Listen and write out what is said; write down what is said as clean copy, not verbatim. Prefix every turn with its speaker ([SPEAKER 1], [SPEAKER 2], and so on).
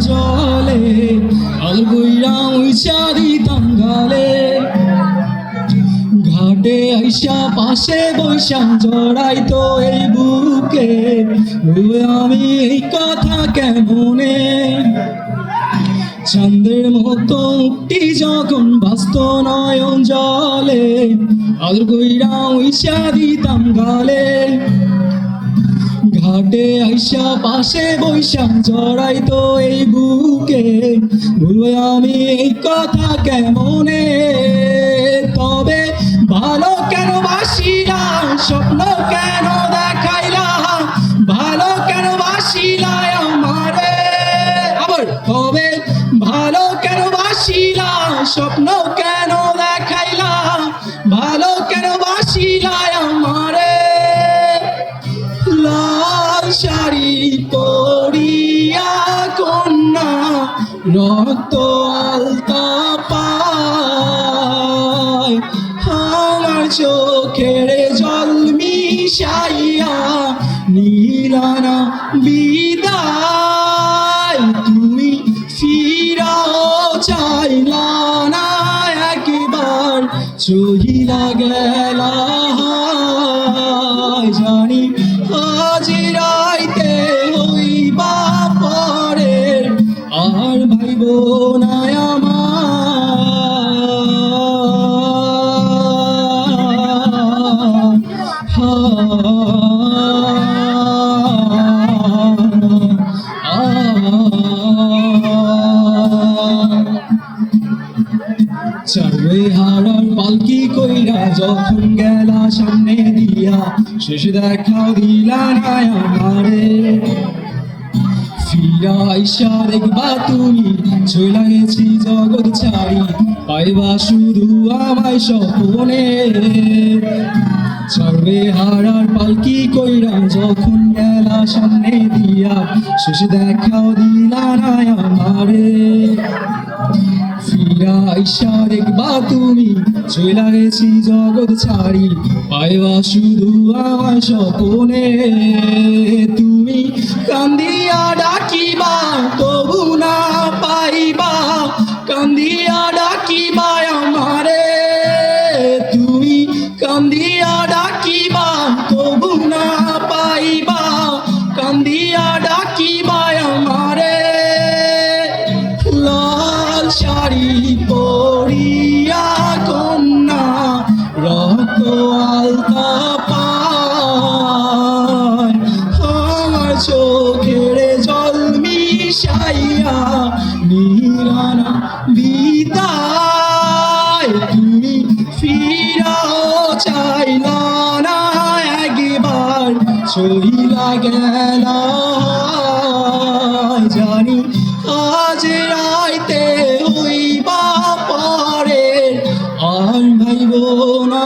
[SPEAKER 1] জলে আর গইরা উইচা দিতাম গালে ঘাটে আইসা পাশে বৈশা জড়াইতো এই বুকে আমি এই কথা কেমনে চাঁদের মতো মুক্তি যখন বাস্ত নয়ন জলে আর গইরা উইচা দিতাম গালে ঘাটে আইসা পাশে বৈশা জড়াইতো এই বুকে আমি এই কথা কেমনে তবে ভালো কেন বাসিলা স্বপ্ন কেন দেখাইলা ভালো কেন বাসিলা আমারে আবার তবে ভালো কেন বাসিলা স্বপ্ন কেন দেখাইলা ভালো কেন বাসিলা আমারে লাল শাড়ি পরিয়া কন্যা রক্ত আলতা পায় আমার চোখের জল মিশাইয়া নীলানা বিদায় তুমি ফিরাও চাইলা না একবার চহিলা গেলা জানি আজ রাইতে হইবা পরে আর ভাইব না চারবে হারার পালকি কইরা যখন গেলা সামনে দিয়া শেষ দেখা দিলা না আমারে ফিরা আইসা দেখবা তুমি চইলা গেছি জগৎ ছাড়ি পাইবা শুধু আমায় স্বপ্নে চারবে হারার পালকি কইরা যখন গেলা সামনে দিয়া শেষ দেখাও দিলা না আমারে ফিরা আইসা দেখবা তুমি চইলা গেছি জগৎ ছাড়ি পাইবা শুধু আমার স্বপ্নে তুমি কান্দিয়া ডাকিবা তবু না পাইবা কান্দিয়া ডাকিবা আমারে তুমি কান্দিয়া ডাকিবা তবু না পাইবা কান্দিয়া ডাকিবা আমারে লাল শাড়ি পরিয়া কন্যা রক্ত আলতা পায় আমার চোখের জল মিশাইয়া নীলানা বিদায় তুমি ফিরাও চাইলা না একবার চইলা গেলা জানি আজ রাইতে হইবা পরে আর ভাইব না